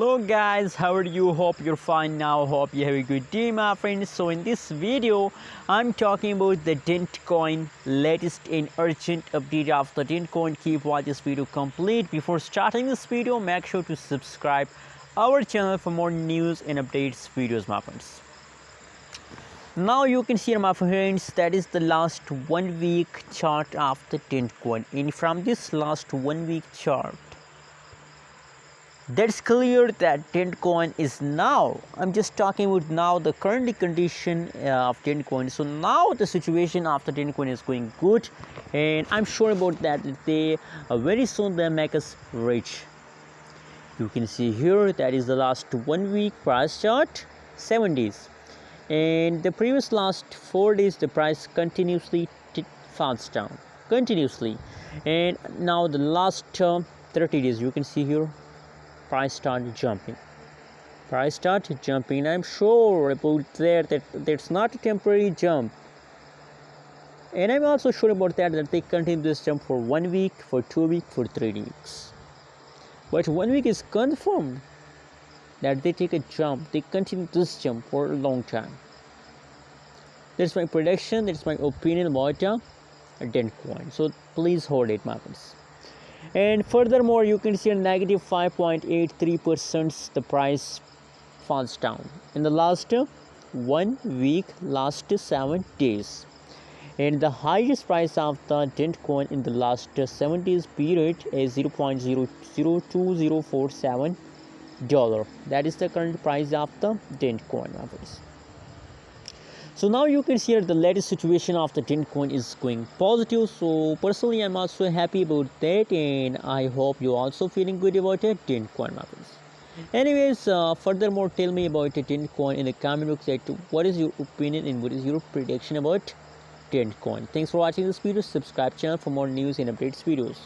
Hello guys, how are you? Hope you're fine now. Hope you have a good day, my friends. So in this video I'm talking about the Dent coin latest and urgent update of the Dent coin. Keep watch this video complete. Before starting this video, make sure to subscribe our channel for more news and updates videos, my friends. Now you can see, my friends, that is the last 1 week chart of the Dent coin. And from this last 1 week chart, that's clear that Dent coin is now, I'm just talking about now the current condition of Dent coin. So now the situation of the Dent coin is going good, and I'm sure about that they very soon they make us rich. You can see here that is the last 1 week price chart, 7 days, and the previous last 4 days the price continuously falls down continuously, and now the last 30 days you can see here price started jumping. I'm sure about that that's not a temporary jump, and I'm also sure about that they continue this jump for 1 week, for 2 weeks, for 3 weeks. But 1 week is confirmed that they take a jump, they continue this jump for a long time. That's my prediction, that's my opinion about a Dent coin. So please hold it, my friends. And furthermore, you can see a negative 5.83% the price falls down in the last 1 week, last 7 days, and the highest price of the Dent coin in the last 7 days period is $0.002047. That is the current price of the Dent coin, my friends. So now you can see here the latest situation of the Dent coin is going positive. So personally I'm also happy about that, and I hope you also feeling good about it, Dent coin, my friends. Anyways, furthermore, tell me about the Dent coin in the comment box. That what is your opinion and what is your prediction about Dent coin. Thanks for watching this video. Subscribe channel for more news and updates videos.